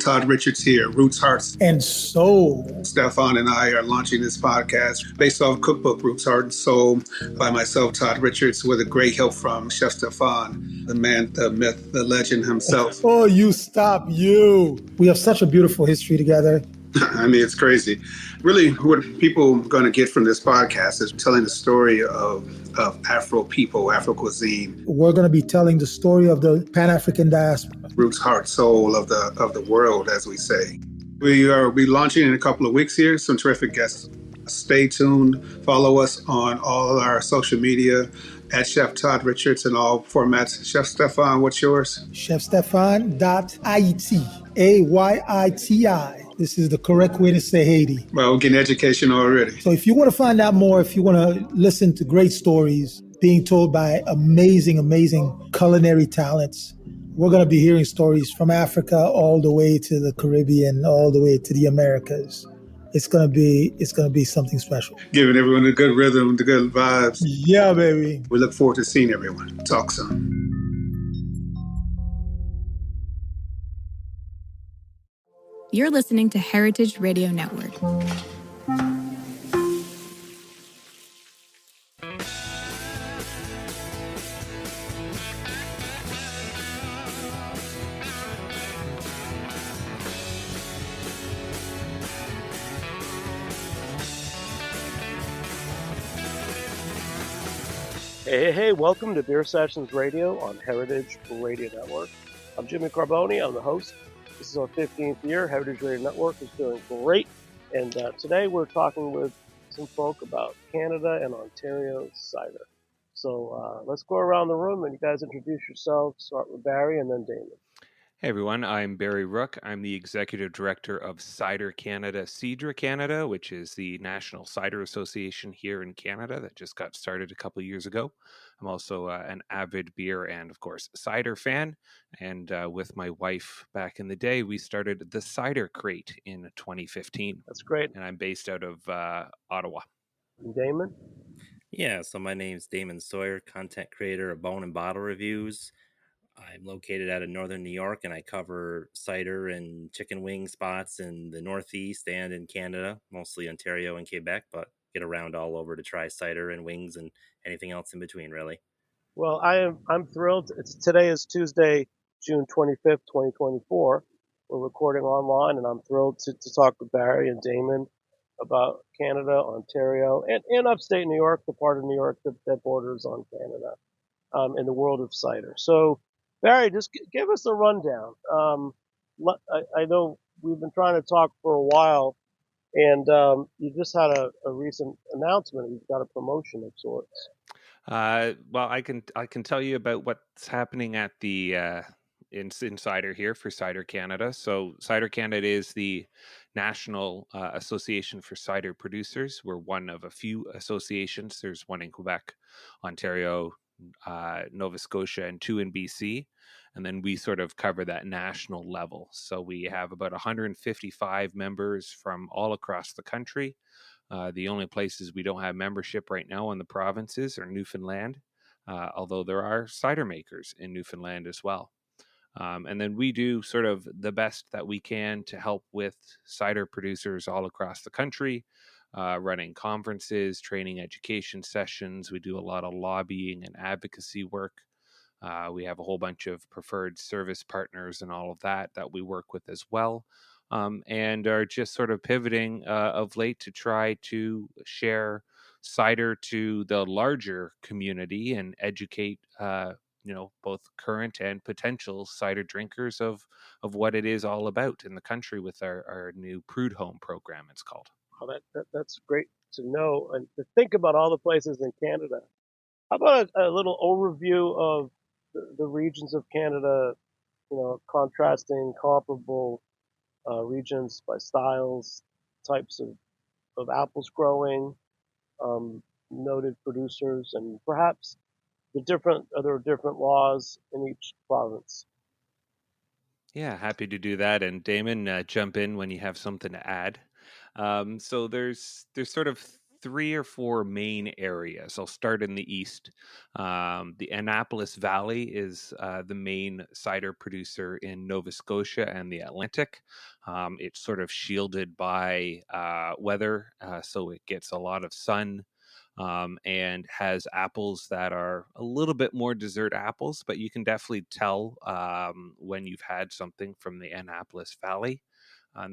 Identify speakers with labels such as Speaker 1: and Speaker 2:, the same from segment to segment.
Speaker 1: Todd Richards here, Roots, Hearts,
Speaker 2: and Soul.
Speaker 1: Stefan and I are launching this podcast based off cookbook Roots, Heart, and Soul by myself, Todd Richards, with a great help from Chef Stefan, the man, the myth, the legend himself.
Speaker 2: Oh, you stop, you. We have such a beautiful history together.
Speaker 1: I mean, it's crazy. Really, what people are going to get from this podcast is telling the story of Afro people, Afro cuisine.
Speaker 2: We're going to be telling the story of the Pan-African diaspora.
Speaker 1: Roots, heart, soul of the world, as we say. We are launching in a couple of weeks here. Some terrific guests. Stay tuned. Follow us on all our social media at Chef Todd Richards in all formats. Chef Stefan, what's yours?
Speaker 2: ChefStefan.it, AYITI. This is the correct way to say Haiti.
Speaker 1: Well, we're getting education already.
Speaker 2: So if you want to find out more, if you want to listen to great stories being told by amazing, amazing culinary talents, we're going to be hearing stories from Africa all the way to the Caribbean, all the way to the Americas. It's going to be something special.
Speaker 1: Giving everyone the good rhythm, the good vibes.
Speaker 2: Yeah, baby.
Speaker 1: We look forward to seeing everyone. Talk soon.
Speaker 3: You're listening to Heritage Radio Network.
Speaker 4: Hey, welcome to Beer Sessions Radio on Heritage Radio Network. I'm Jimmy Carboni, I'm the host. This is our 15th year. Heritage Radio Network is doing great. And today we're talking with some folk about Canada and Ontario cider. So let's go around the room and you guys introduce yourselves. Start with Barry and then Damon.
Speaker 5: Hey everyone, I'm Barry Rook. I'm the Executive Director of Cider Canada, Cidre Canada, which is the National Cider Association here in Canada that just got started a couple of years ago. I'm also an avid beer and, of course, cider fan. And with my wife back in the day, we started the Cider Crate in 2015.
Speaker 4: That's great.
Speaker 5: And I'm based out of Ottawa.
Speaker 4: And Damon?
Speaker 6: Yeah, so my name's Damon Sawyer, content creator of Bone and Bottle Reviews. I'm located out of Northern New York, and I cover cider and chicken wing spots in the Northeast and in Canada, mostly Ontario and Quebec, but get around all over to try cider and wings and anything else in between, really.
Speaker 4: Well, I'm thrilled. Today is Tuesday, June 25th, 2024. We're recording online, and I'm thrilled to talk with Barry and Damon about Canada, Ontario, and upstate New York, the part of New York that borders on Canada, in the world of cider. So, Barry, just give us a rundown. I know we've been trying to talk for a while, and you just had a recent announcement. You've got a promotion of sorts.
Speaker 5: Well, I can tell you about what's happening at the in cider here for Cider Canada. So Cider Canada is the National Association for Cider Producers. We're one of a few associations. There's one in Quebec, Ontario, Nova Scotia, and two in BC. And then we sort of cover that national level. So we have about 155 members from all across the country. The only places we don't have membership right now in the provinces are Newfoundland, although there are cider makers in Newfoundland as well. And then we do sort of the best that we can to help with cider producers all across the country, running conferences, training education sessions. We do a lot of lobbying and advocacy work. We have a whole bunch of preferred service partners and all of that we work with as well. And are just sort of pivoting of late to try to share cider to the larger community and educate, both current and potential cider drinkers of what it is all about in the country with our new Prud'homme program, it's called.
Speaker 4: Oh, that's great to know and to think about all the places in Canada. How about a little overview of the regions of Canada, contrasting comparable regions by styles, types of apples growing, noted producers, and perhaps there are different laws in each province.
Speaker 5: Yeah, happy to do that. And Damon, jump in when you have something to add. So there's sort of three or four main areas. I'll start in the east. The Annapolis Valley is the main cider producer in Nova Scotia and the Atlantic. It's sort of shielded by weather, so it gets a lot of sun. And has apples that are a little bit more dessert apples, but you can definitely tell when you've had something from the Annapolis Valley.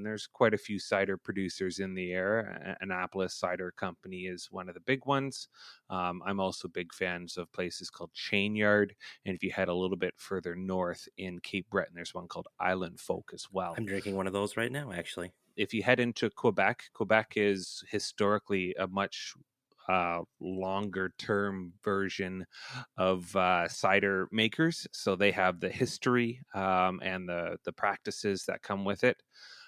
Speaker 5: There's quite a few cider producers in the area. Annapolis Cider Company is one of the big ones. I'm also big fans of places called Chainyard. And if you head a little bit further north in Cape Breton, there's one called Island Folk as well.
Speaker 6: I'm drinking one of those right now, actually.
Speaker 5: If you head into Quebec, Quebec is historically a much longer term version of cider makers. So they have the history and the practices that come with it.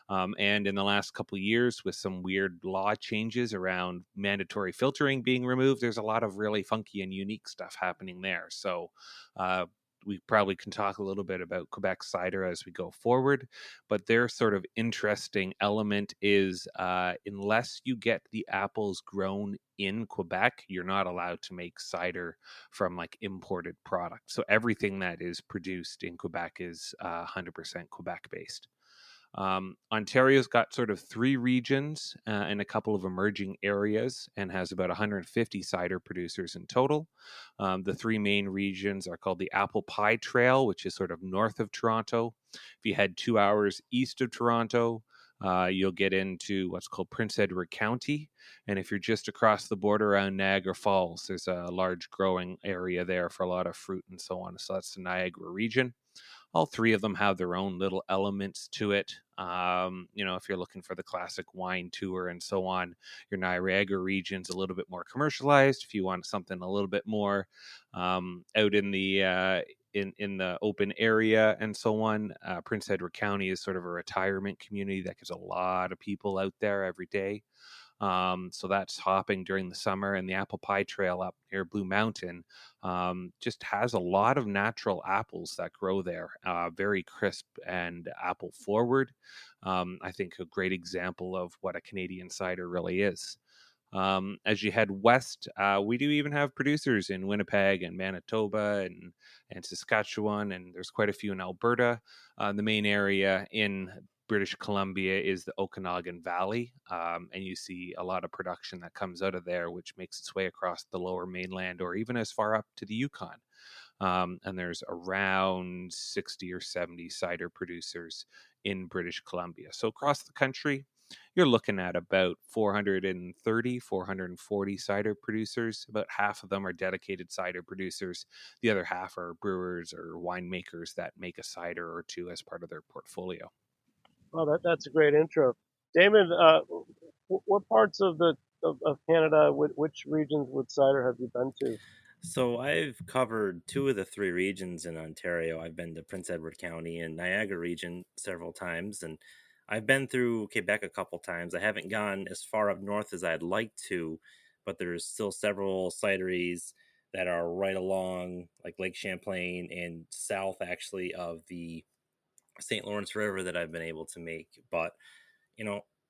Speaker 5: And in the last couple of years, with some weird law changes around mandatory filtering being removed, there's a lot of really funky and unique stuff happening there. So we probably can talk a little bit about Quebec cider as we go forward. But their sort of interesting element is unless you get the apples grown in Quebec, you're not allowed to make cider from like imported products. So everything that is produced in Quebec is 100% Quebec based. Ontario's got sort of three regions and a couple of emerging areas and has about 150 cider producers in total. The three main regions are called the Apple Pie Trail, which is sort of north of Toronto. If you head 2 hours east of Toronto, you'll get into what's called Prince Edward County. And if you're just across the border around Niagara Falls, there's a large growing area there for a lot of fruit and so on. So that's the Niagara region. All three of them have their own little elements to it. If you're looking for the classic wine tour and so on, your Niagara region's a little bit more commercialized. If you want something a little bit more out in the in the open area and so on, Prince Edward County is sort of a retirement community that gets a lot of people out there every day. So that's hopping during the summer, and the Apple Pie Trail up near Blue Mountain just has a lot of natural apples that grow there, very crisp and apple forward. I think a great example of what a Canadian cider really is. As you head west, we do even have producers in Winnipeg and Manitoba and Saskatchewan, and there's quite a few in Alberta. The main area in British Columbia is the Okanagan Valley, and you see a lot of production that comes out of there, which makes its way across the lower mainland or even as far up to the Yukon. And there's around 60 or 70 cider producers in British Columbia. So across the country, you're looking at about 430, 440 cider producers. About half of them are dedicated cider producers. The other half are brewers or winemakers that make a cider or two as part of their portfolio.
Speaker 4: Well, that's a great intro. Damon, what parts of Canada, which regions with cider have you been to?
Speaker 6: So I've covered two of the three regions in Ontario. I've been to Prince Edward County and Niagara region several times, and I've been through Quebec a couple times. I haven't gone as far up north as I'd like to, but there's still several cideries that are right along like Lake Champlain and south actually of the St. Lawrence River that I've been able to make. But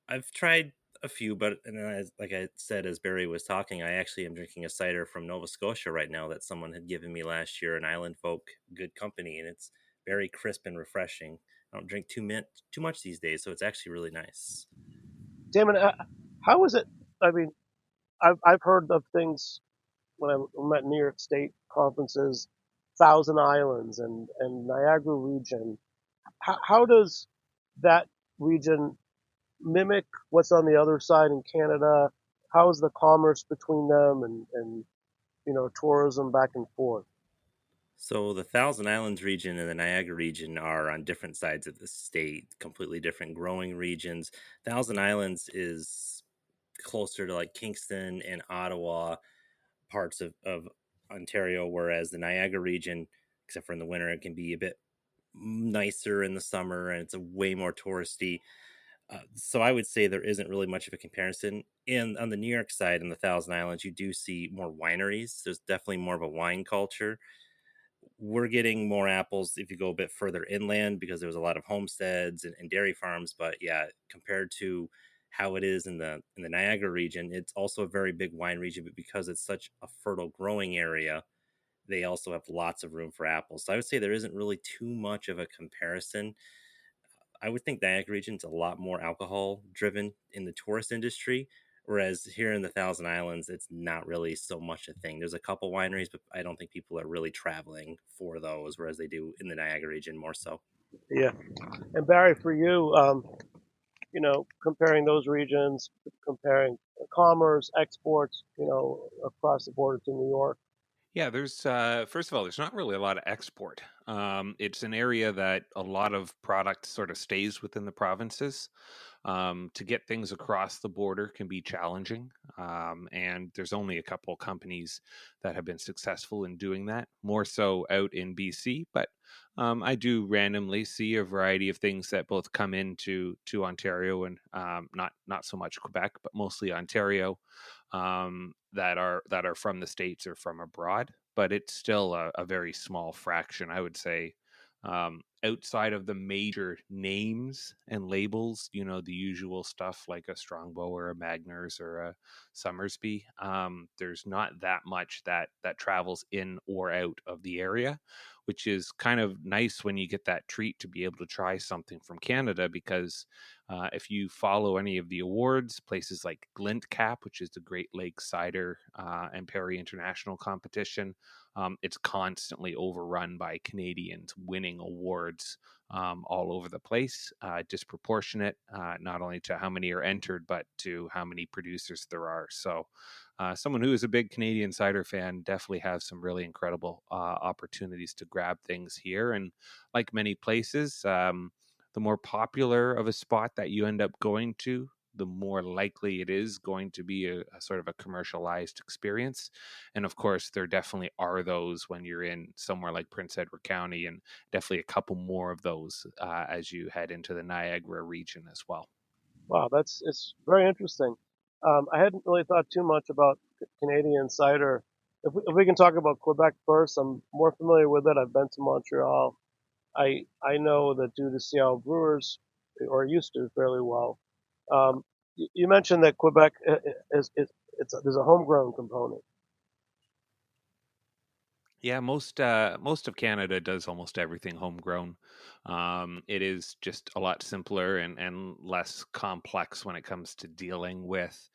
Speaker 6: I've tried a few, but and then like I said, as Barry was talking, I actually am drinking a cider from Nova Scotia right now that someone had given me last year, an Island Folk Good Company, and it's very crisp and refreshing. I don't drink too much these days, so it's actually really nice.
Speaker 4: Damon, how is it? I mean, I've heard of things when I'm at New York State conferences, Thousand Islands and Niagara region. How does that region mimic what's on the other side in Canada? How is the commerce between them and tourism back and forth?
Speaker 6: So the Thousand Islands region and the Niagara region are on different sides of the state, completely different growing regions. Thousand Islands is closer to like Kingston and Ottawa, parts of Ontario, whereas the Niagara region, except for in the winter, it can be a bit nicer in the summer and it's a way more touristy. So I would say there isn't really much of a comparison. And on the New York side, in the Thousand Islands, you do see more wineries. There's definitely more of a wine culture. We're getting more apples if you go a bit further inland because there's a lot of homesteads and dairy farms. But yeah, compared to how it is in the Niagara region. It's also a very big wine region, but because it's such a fertile growing area, they also have lots of room for apples. So I would say there isn't really too much of a comparison. I would think Niagara region's a lot more alcohol driven in the tourist industry, whereas here in the Thousand Islands, it's not really so much a thing. There's a couple wineries, but I don't think people are really traveling for those, whereas they do in the Niagara region more so.
Speaker 4: Yeah. And Barry, for you, comparing those regions, comparing commerce, exports, across the border to New York.
Speaker 5: Yeah, there's first of all, there's not really a lot of export. It's an area that a lot of product sort of stays within the provinces. To get things across the border can be challenging, and there's only a couple of companies that have been successful in doing that. More so out in BC, but I do randomly see a variety of things that both come into Ontario and not so much Quebec, but mostly Ontario, that are from the States or from abroad. But it's still a very small fraction, I would say. Outside of the major names and labels, the usual stuff like a Strongbow or a Magners or a Summersby, there's not that much that travels in or out of the area, which is kind of nice when you get that treat to be able to try something from Canada, because if you follow any of the awards, places like Glint Cap, which is the Great Lakes Cider and Perry International Competition, it's constantly overrun by Canadians winning awards all over the place, disproportionate, not only to how many are entered, but to how many producers there are. So someone who is a big Canadian cider fan definitely has some really incredible opportunities to grab things here. And like many places, the more popular of a spot that you end up going to, the more likely it is going to be a sort of a commercialized experience. And of course, there definitely are those when you're in somewhere like Prince Edward County, and definitely a couple more of those as you head into the Niagara region as well.
Speaker 4: Wow, it's very interesting. I hadn't really thought too much about Canadian cider. If we can talk about Quebec first, I'm more familiar with it. I've been to Montreal. I know that due to Seattle Brewers, or used to fairly well. You mentioned that Quebec there's a homegrown component.
Speaker 5: Yeah, most of Canada does almost everything homegrown. It is just a lot simpler and less complex when it comes to dealing with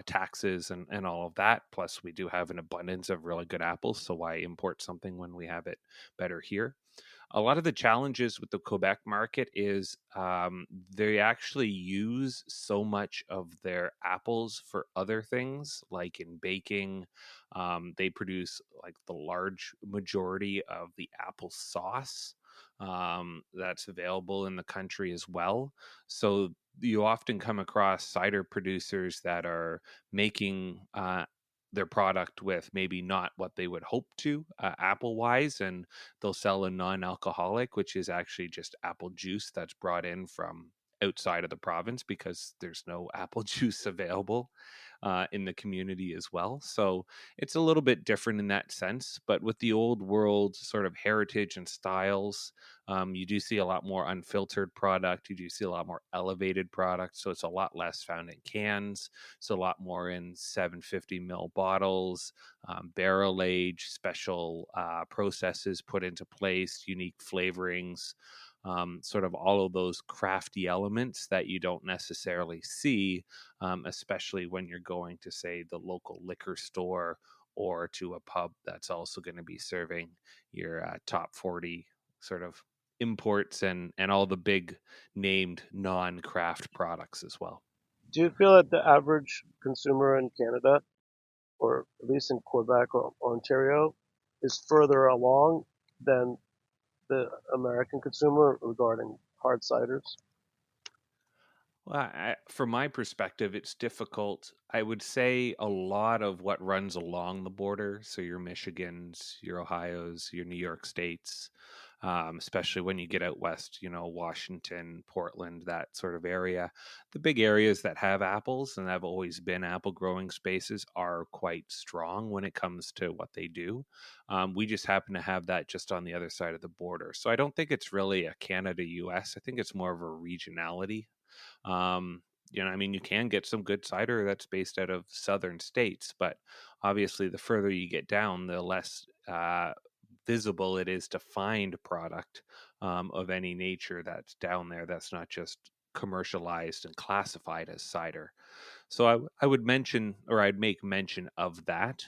Speaker 5: taxes and all of that. Plus, we do have an abundance of really good apples, so why import something when we have it better here? A lot of the challenges with the Quebec market is they actually use so much of their apples for other things, like in baking. They produce like the large majority of the apple sauce that's available in the country as well. So you often come across cider producers that are making their product with maybe not what they would hope to apple wise, and they'll sell a non-alcoholic, which is actually just apple juice that's brought in from outside of the province because there's no apple juice available in the community as well. So it's a little bit different in that sense. But with the old world sort of heritage and styles, you do see a lot more unfiltered product. You do see a lot more elevated product. So it's a lot less found in cans. So a lot more in 750 ml bottles, barrel age, special processes put into place, unique flavorings. Sort of all of those crafty elements that you don't necessarily see, especially when you're going to, say, the local liquor store or to a pub that's also going to be serving your top 40 sort of imports and all the big named non-craft products as well.
Speaker 4: Do you feel that the average consumer in Canada, or at least in Quebec or Ontario, is further along than the American consumer regarding hard ciders?
Speaker 5: Well, from my perspective, it's difficult. I would say a lot of what runs along the border, so your Michigans, your Ohio's, your New York States, especially when you get out west, Washington, Portland, that sort of area. The big areas that have apples and have always been apple growing spaces are quite strong when it comes to what they do. We just happen to have that just on the other side of the border. So I don't think it's really a Canada US. I think it's more of a regionality. Um, I mean, you can get some good cider that's based out of southern states, but obviously the further you get down, the less visible it is to find product of any nature that's down there that's not just commercialized and classified as cider. So I would mention, or I'd make mention of that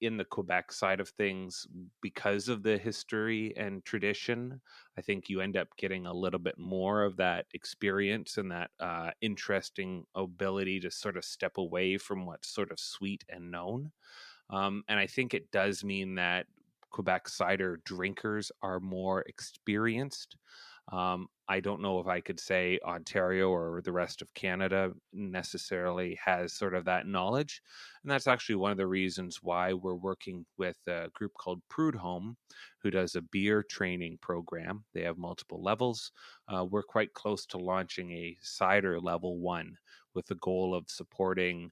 Speaker 5: in the Quebec side of things, because of the history and tradition. I think you end up getting a little bit more of that experience and that interesting ability to sort of step away from what's sort of sweet and known. And I think it does mean that Quebec cider drinkers are more experienced. I don't know if I could say Ontario or the rest of Canada necessarily has sort of that knowledge. And that's actually one of the reasons why we're working with a group called Prud'homme, who does a beer training program. They have multiple levels. We're quite close to launching a cider level 1 with the goal of supporting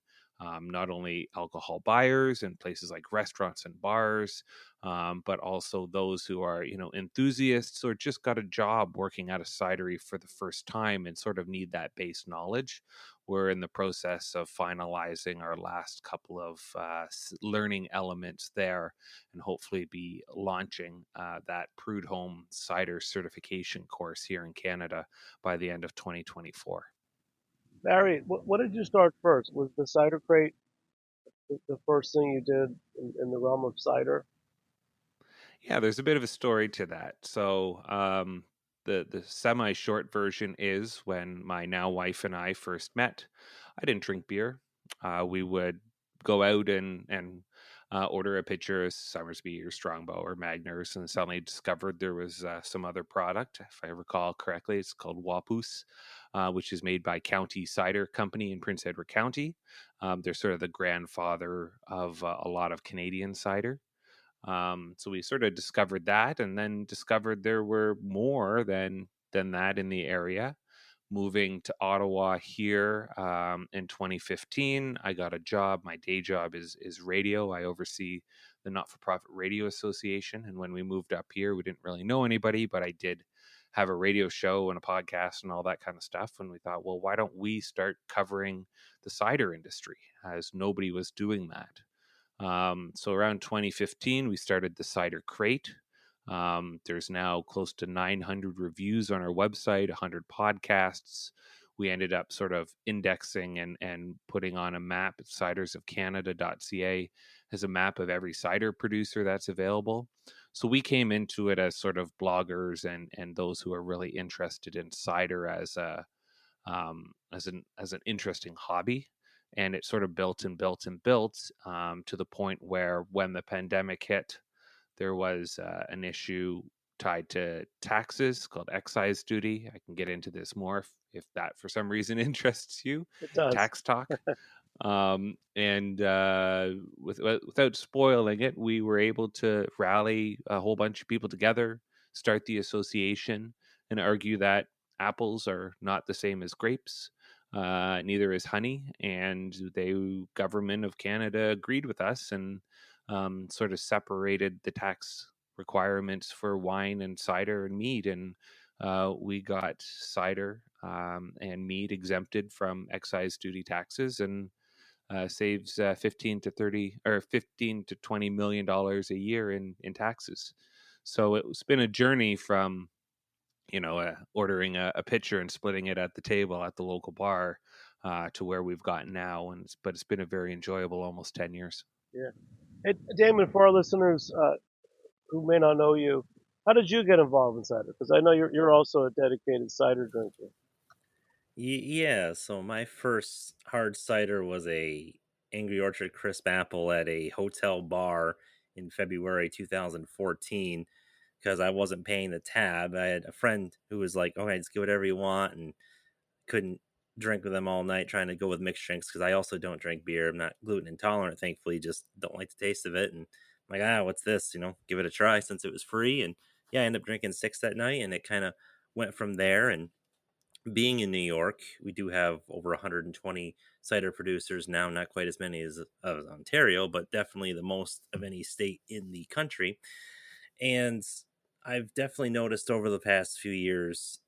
Speaker 5: not only alcohol buyers in places like restaurants and bars, but also those who are, enthusiasts or just got a job working at a cidery for the first time and sort of need that base knowledge. We're in the process of finalizing our last couple of learning elements there, and hopefully be launching that Prud'homme cider certification course here in Canada by the end of 2024.
Speaker 4: Barry, what did you start first? Was the cider crate the first thing you did in the realm of cider?
Speaker 5: Yeah, there's a bit of a story to that. So, the semi short version is when my now wife and I first met. I didn't drink beer. We would go out and order a pitcher of Somersby or Strongbow or Magners, and suddenly discovered there was some other product. If I recall correctly, it's called Wapoos, which is made by County Cider Company in Prince Edward County. They're sort of the grandfather of a lot of Canadian cider. So we sort of discovered that, and then discovered there were more than that in the area. Moving to Ottawa here in 2015, I got a job. My day job is radio. I oversee the Not-for-Profit Radio Association. And when we moved up here, we didn't really know anybody, but I did have a radio show and a podcast and all that kind of stuff. And we thought, well, why don't we start covering the cider industry, as nobody was doing that. So around 2015, we started the Cider Crate. There's now close to 900 reviews on our website, 100 podcasts. We ended up sort of indexing and putting on a map at cidersofcanada.ca as a map of every cider producer that's available. So we came into it as sort of bloggers and those who are really interested in cider as an interesting hobby. And it sort of built and built and built to the point where when the pandemic hit, there was an issue tied to taxes called excise duty. I can get into this more if that for some reason interests you.
Speaker 4: It does.
Speaker 5: Tax talk. And without spoiling it, we were able to rally a whole bunch of people together, start the association, and argue that apples are not the same as grapes. Neither is honey, and the government of Canada agreed with us and sort of separated the tax requirements for wine and cider and mead, and we got cider and mead exempted from excise duty taxes, and saves 15 to 20 million dollars a year in taxes. So it's been a journey from ordering a pitcher and splitting it at the table at the local bar to where we've gotten now, but it's been a very enjoyable almost 10 years.
Speaker 4: Yeah. Hey, Damon, for our listeners who may not know you, how did you get involved in cider? Because I know you're also a dedicated cider drinker.
Speaker 6: Yeah, so my first hard cider was a Angry Orchard crisp apple at a hotel bar in February 2014 because I wasn't paying the tab. I had a friend who was like, "Okay, just get whatever you want," and couldn't drink with them all night trying to go with mixed drinks because I also don't drink beer. I'm not gluten intolerant, thankfully, just don't like the taste of it. And I'm like, what's this? Give it a try since it was free. And yeah, I ended up drinking 6 that night, and it kind of went from there. And being in New York, we do have over 120 cider producers now, not quite as many as Ontario, but definitely the most of any state in the country. And I've definitely noticed over the past few years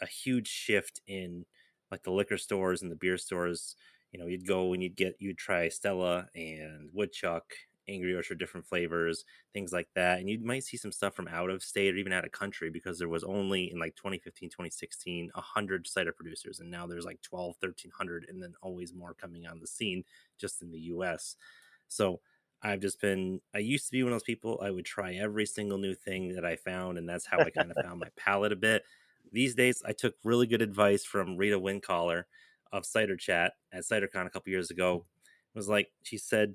Speaker 6: a huge shift in like the liquor stores and the beer stores, you'd go and you'd try Stella and Woodchuck, Angry Orchard, different flavors, things like that. And you might see some stuff from out of state or even out of country, because there was only in like 2015, 2016, 100 cider producers. And now there's like 12, 1,300, and then always more coming on the scene just in the US. So I used to be one of those people. I would try every single new thing that I found, and that's how I kind of found my palate a bit. These days, I took really good advice from Rita Windcaller of Cider Chat at CiderCon a couple years ago. It was like, she said,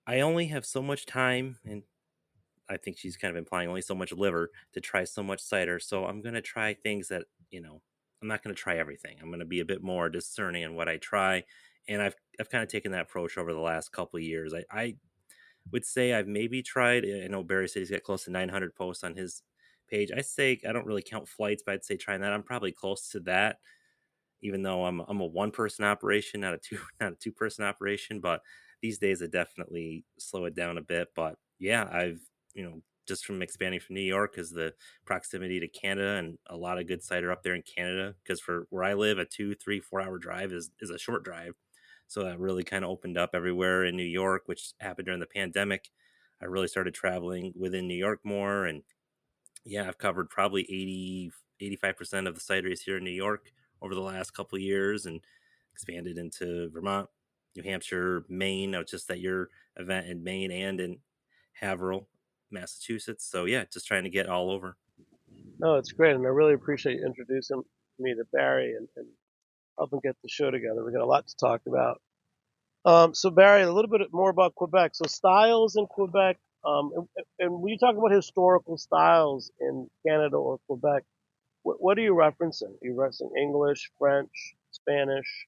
Speaker 6: I only have so much time, and I think she's kind of implying only so much liver to try so much cider. So I'm going to try things that, I'm not going to try everything. I'm going to be a bit more discerning in what I try. And I've kind of taken that approach over the last couple of years. I would say I've maybe tried, I know Barry said he's got close to 900 posts on his page. I say, I don't really count flights, but I'd say trying that. I'm probably close to that, even though I'm a one person operation, not a two person operation. But these days I definitely slow it down a bit. But yeah, I've, just from expanding from New York, is the proximity to Canada, and a lot of good cider up there in Canada. Because for where I live, a 2, 3, 4 hour drive is a short drive. So that really kind of opened up everywhere in New York, which happened during the pandemic. I really started traveling within New York more. And yeah, I've covered probably 85% of the cideries here in New York over the last couple of years, and expanded into Vermont, New Hampshire, Maine. I was just at your event in Maine and in Haverhill, Massachusetts. So yeah, just trying to get all over.
Speaker 4: No, it's great, and I really appreciate you introducing me to Barry and helping get the show together. We got a lot to talk about. So Barry, a little bit more about Quebec. So styles in Quebec, and when you talk about historical styles in Canada or Quebec, what are you referencing? Are you referencing English, French, Spanish?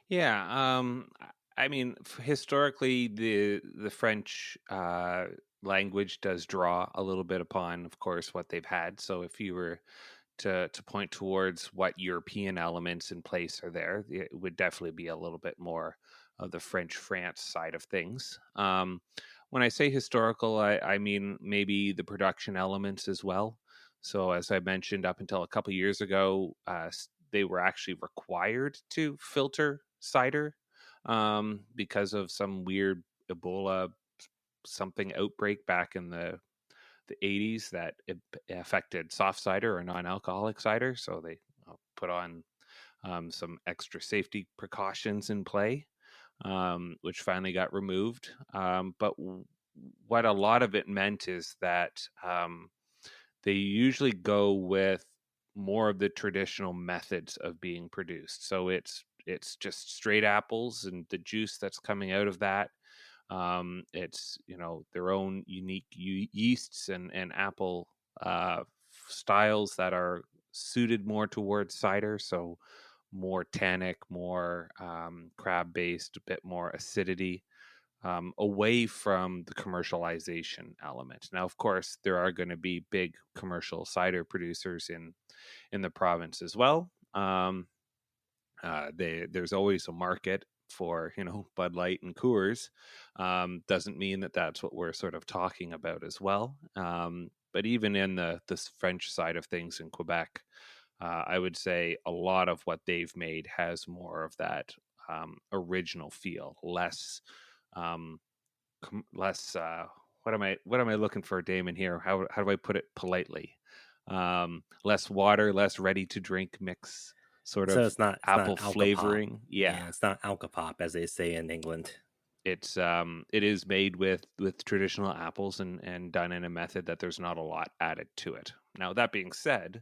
Speaker 5: Yeah, I mean, historically, the French language does draw a little bit upon, of course, what they've had. So if you were to point towards what European elements in place are there, it would definitely be a little bit more of the French France side of things. When I say historical, I mean maybe the production elements as well. So as I mentioned, up until a couple years ago, they were actually required to filter cider because of some weird Ebola something outbreak back in the 80s that it affected soft cider or non-alcoholic cider. So they put on some extra safety precautions in play, which finally got removed. But what a lot of it meant is that they usually go with more of the traditional methods of being produced. So it's just straight apples and the juice that's coming out of that. It's their own unique yeasts and apple styles that are suited more towards cider. So more tannic, more crab based, a bit more acidity. Away from the commercialization element. Now, of course, there are going to be big commercial cider producers in the province as well. There's always a market for Bud Light and Coors. Doesn't mean that that's what we're sort of talking about as well. But even in the French side of things in Quebec, I would say a lot of what they've made has more of that original feel, less less what am I looking for, Damon, here? How do I put it politely? Less water, less ready to drink mix sort
Speaker 6: So
Speaker 5: of
Speaker 6: it's not
Speaker 5: apple
Speaker 6: alcopop.
Speaker 5: flavoring.
Speaker 6: Yeah, it's not alcopop, as they say in England.
Speaker 5: It is made with traditional apples and done in a method that there's not a lot added to it. Now, that being said,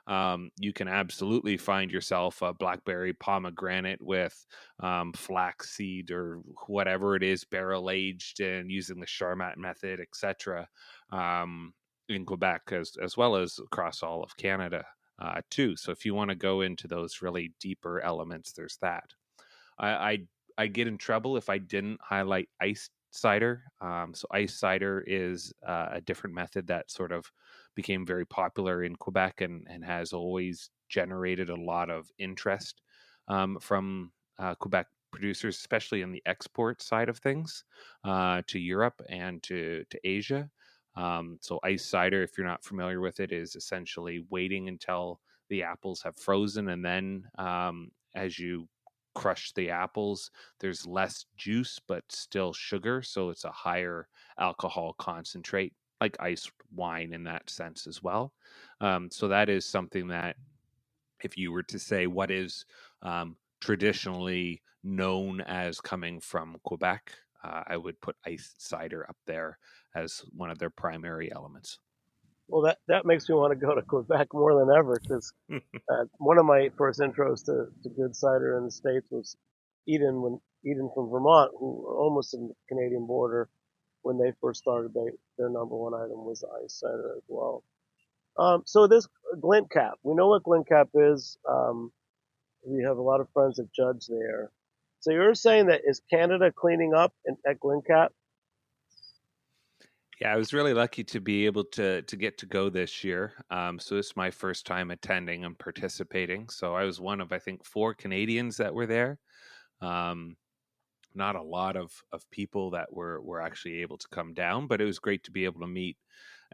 Speaker 5: you can absolutely find yourself a blackberry pomegranate with flaxseed or whatever it is, barrel aged and using the Charmat method, etc. In Quebec as well as across all of Canada too. So if you want to go into those really deeper elements, there's that. I get in trouble if I didn't highlight iced cider. So iced cider is a different method that sort of became very popular in Quebec and has always generated a lot of interest from Quebec producers, especially in the export side of things to Europe and to Asia. So iced cider, if you're not familiar with it, is essentially waiting until the apples have frozen, and then as you crush the apples, there's less juice but still sugar, so it's a higher alcohol concentrate, like iced wine in that sense as well. So that is something that, if you were to say what is traditionally known as coming from Quebec, I would put iced cider up there as one of their primary elements.
Speaker 4: Well, that makes me want to go to Quebec more than ever, because one of my first intros to good cider in the States was Eden from Vermont, who are almost in the Canadian border. When they first started, their number one item was ice cider as well. So this glint cap, we know what glint cap is. We have a lot of friends that judge there. So you're saying that is Canada cleaning up at glint cap?
Speaker 5: Yeah, I was really lucky to be able to get to go this year. So this is my first time attending and participating. So I was one of, I think, 4 Canadians that were there. Um, Not a lot of people that were actually able to come down, but it was great to be able to meet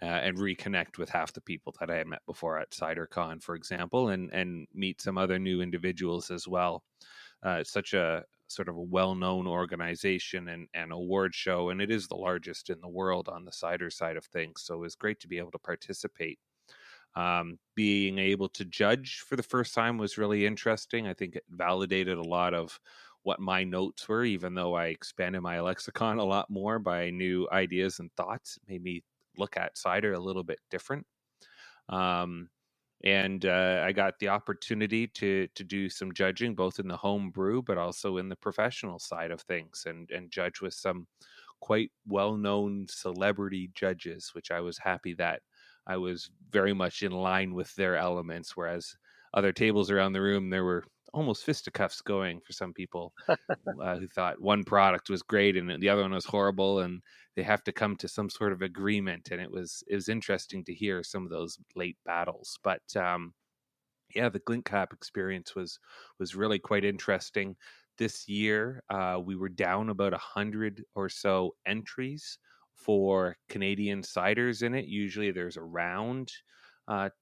Speaker 5: and reconnect with half the people that I had met before at CiderCon, for example, and meet some other new individuals as well. It's such a sort of a well-known organization and award show, and it is the largest in the world on the cider side of things. So it was great to be able to participate. Being able to judge for the first time was really interesting. I think it validated a lot of what my notes were, even though I expanded my lexicon a lot more by new ideas and thoughts. It made me look at cider a little bit different. Um, and I got the opportunity to do some judging, both in the home brew, but also in the professional side of things, and judge with some quite well-known celebrity judges, which I was happy that I was very much in line with their elements, whereas other tables around the room, there were almost fisticuffs going for some people who thought one product was great and the other one was horrible, and they have to come to some sort of agreement. And it was interesting to hear some of those late battles. But yeah, the glint cap experience was really quite interesting. This year, we were down about 100 or so entries for Canadian ciders in it. Usually, there's around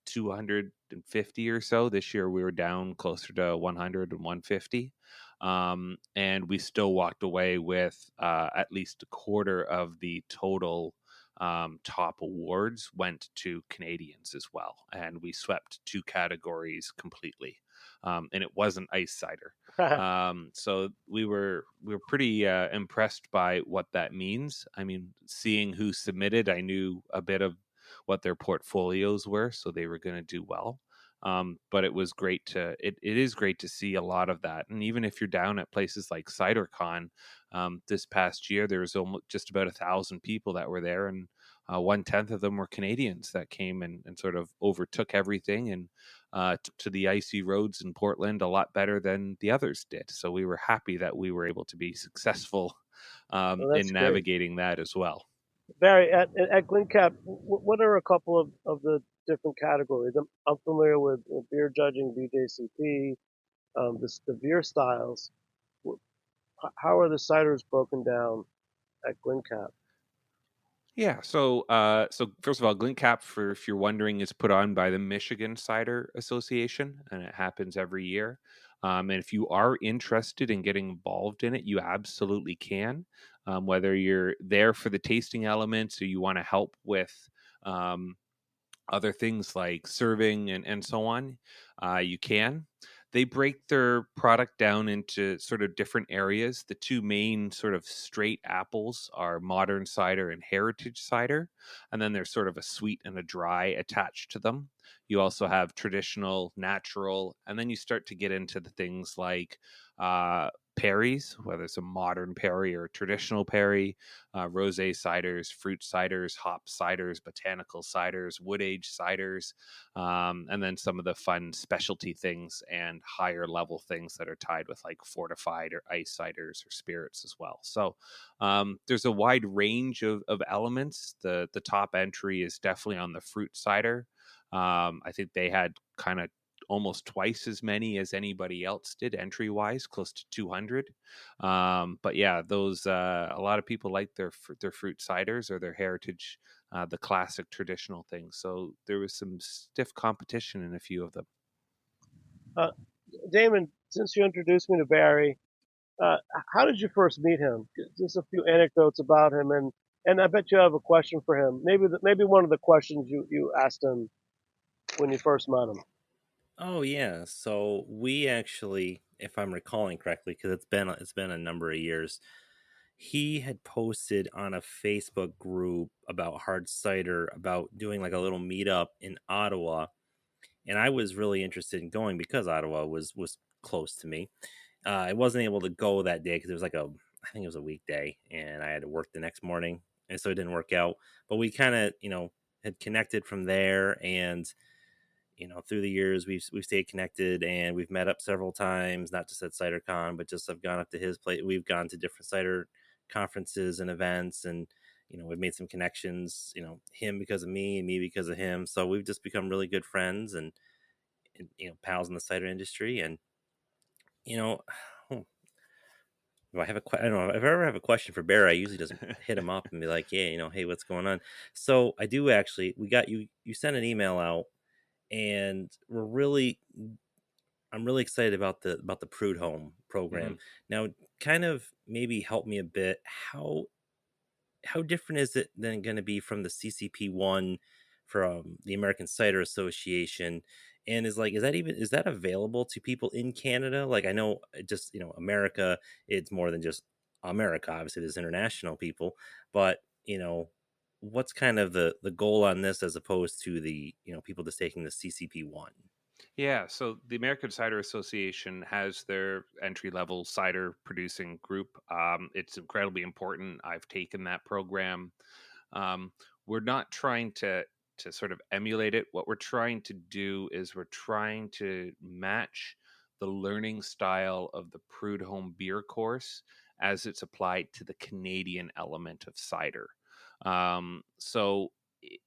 Speaker 5: 250 or so. This year, we were down closer to 100 and 150. And we still walked away with at least a quarter of the total top awards went to Canadians as well, and we swept 2 categories completely. And it wasn't ice cider. So we were pretty impressed by what that means. I mean, seeing who submitted, I knew a bit of what their portfolios were, so they were going to do well. But it was great it is great to see a lot of that. And even if you're down at places like CiderCon, this past year, there was almost just about 1,000 people that were there, and 1/10 of them were Canadians that came and sort of overtook everything and to the icy roads in Portland a lot better than the others did. So we were happy that we were able to be successful
Speaker 4: Well,
Speaker 5: in
Speaker 4: that's great.
Speaker 5: navigating that as well.
Speaker 4: Barry, at glint cap, what are a couple of the different categories? I'm familiar with beer judging, BJCP, the beer styles. How are the ciders broken down at glint cap?
Speaker 5: Yeah, so first of all, glint cap, for if you're wondering, is put on by the Michigan Cider Association, and it happens every year. And if you are interested in getting involved in it, you absolutely can. Whether you're there for the tasting elements or you want to help with um, other things like serving and so on, you can. They break their product down into sort of different areas. The 2 main sort of straight apples are modern cider and heritage cider. And then there's sort of a sweet and a dry attached to them. You also have traditional, natural, and then you start to get into the things like perries, whether it's a modern perry or a traditional perry, rosé ciders, fruit ciders, hop ciders, botanical ciders, wood age ciders, and then some of the fun specialty things and higher level things that are tied with like fortified or ice ciders or spirits as well. So there's a wide range of elements. The top entry is definitely on the fruit cider. I think they had kind of almost twice as many as anybody else did entry wise, close to 200. But yeah, those a lot of people like their fruit ciders or their heritage, the classic traditional things. So there was some stiff competition in a few of them.
Speaker 4: Uh, Damon, since you introduced me to Barry, uh, how did you first meet him? Just a few anecdotes about him, and I bet you have a question for him. Maybe one of the questions you asked him when you first met him.
Speaker 6: Oh yeah, so we actually, if I'm recalling correctly, because it's been a number of years, he had posted on a Facebook group about hard cider, about doing like a little meetup in Ottawa, and I was really interested in going because Ottawa was close to me. I wasn't able to go that day because it was I think it was a weekday, and I had to work the next morning, and so it didn't work out. But we kind of, had connected from there, and through the years we've stayed connected, and we've met up several times, not just at CiderCon, but just I've gone up to his place. We've gone to different cider conferences and events, and we've made some connections. Him because of me, and me because of him. So we've just become really good friends, and pals in the cider industry, and you know. Do I have I don't know if I ever have a question for Bear. I usually just hit him up and be like, "Yeah, hey, what's going on?" So I do actually. We got you. You sent an email out, and I'm really excited about the Prude Home
Speaker 5: Hmm.
Speaker 6: program. Now, kind of maybe help me a bit. How different is it then going to be from the CCP one from the American Cider Association? And is that available to people in Canada? Like I know just America, it's more than just America. Obviously, there's international people, but what's kind of the goal on this as opposed to the people just taking the CCP one?
Speaker 5: Yeah, so the American Cider Association has their entry level cider producing group. It's incredibly important. I've taken that program. Um, we're not trying to sort of emulate it. What we're trying to do is we're trying to match the learning style of the Prude Home beer course as it's applied to the Canadian element of cider. So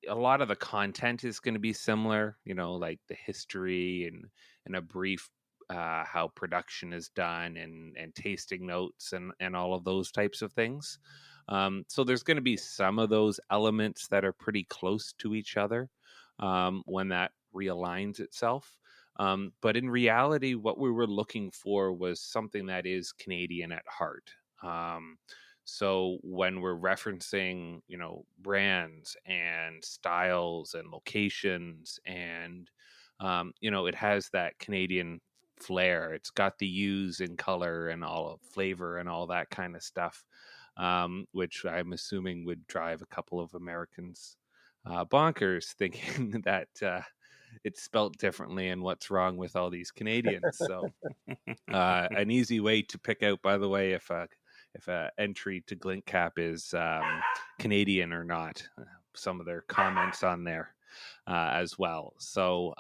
Speaker 5: a lot of the content is going to be similar, like the history and a brief how production is done and tasting notes and all of those types of things. So there's going to be some of those elements that are pretty close to each other when that realigns itself. But in reality, what we were looking for was something that is Canadian at heart. So when we're referencing, brands and styles and locations and, it has that Canadian flair. It's got the hues in color and all of flavor and all that kind of stuff, which I'm assuming would drive a couple of Americans bonkers, thinking that it's spelt differently and what's wrong with all these Canadians. So an easy way to pick out, by the way, if a entry to Glint Cap is Canadian or not. Some of their comments on there as well. So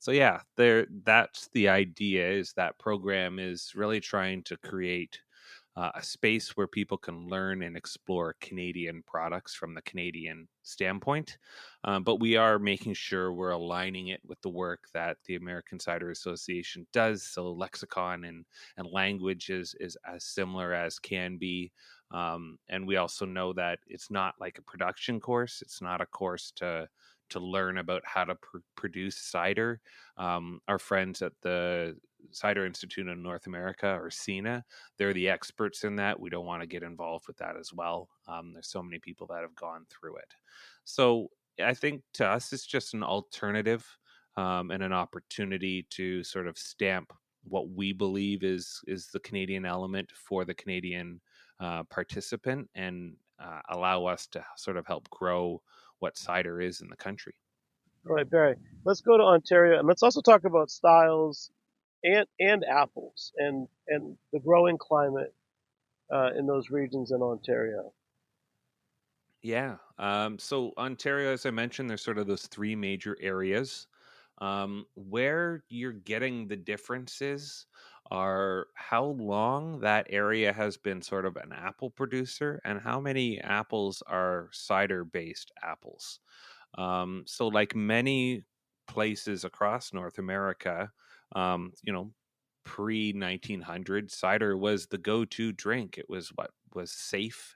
Speaker 5: yeah, that's the idea. Is that program is really trying to create a space where people can learn and explore Canadian products from the Canadian standpoint. But we are making sure we're aligning it with the work that the American Cider Association does. So lexicon and language is as similar as can be. And we also know that it's not like a production course. It's not a course to learn about how to produce cider. Our friends at the Cider Institute of North America, or CINA, they're the experts in that. We don't want to get involved with that as well. There's so many people that have gone through it. So I think to us, it's just an alternative and an opportunity to sort of stamp what we believe is the Canadian element for the Canadian participant, and allow us to sort of help grow what cider is in the country.
Speaker 4: All right, Barry. Let's go to Ontario, and let's also talk about styles and apples and the growing climate in those regions in Ontario.
Speaker 5: Yeah. So Ontario, as I mentioned, there's sort of those three major areas. Where you're getting the differences are how long that area has been sort of an apple producer and how many apples are cider based apples. So, like many places across North America, pre 1900, cider was the go to drink. It was what was safe,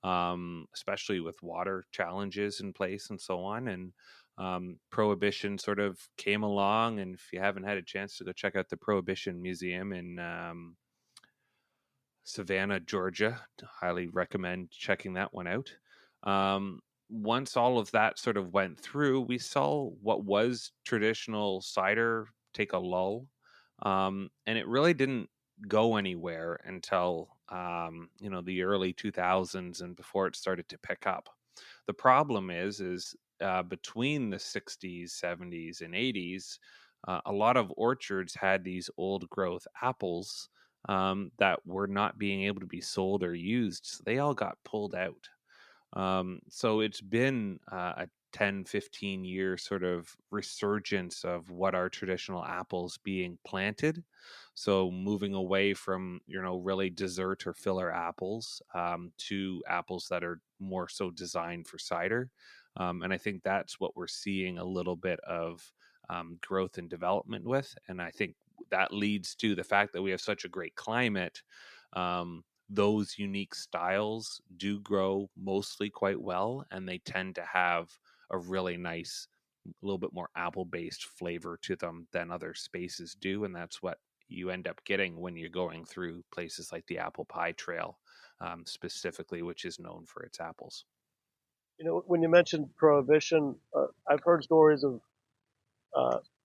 Speaker 5: especially with water challenges in place and so on. And Prohibition sort of came along, and if you haven't had a chance to go check out the Prohibition Museum in Savannah, Georgia, highly recommend checking that one out. Once all of that sort of went through, we saw what was traditional cider take a lull, and it really didn't go anywhere until the early 2000s and before it started to pick up. The problem is between the 60s, 70s, and 80s, a lot of orchards had these old growth apples that were not being able to be sold or used. So they all got pulled out. So it's been a 10, 15-year sort of resurgence of what are traditional apples being planted. So moving away from, really dessert or filler apples to apples that are more so designed for cider. And I think that's what we're seeing a little bit of growth and development with. And I think that leads to the fact that we have such a great climate. Those unique styles do grow mostly quite well, and they tend to have a really nice, a little bit more apple based flavor to them than other spaces do. And that's what you end up getting when you're going through places like the Apple Pie Trail, specifically, which is known for its apples.
Speaker 4: When you mentioned prohibition, I've heard stories of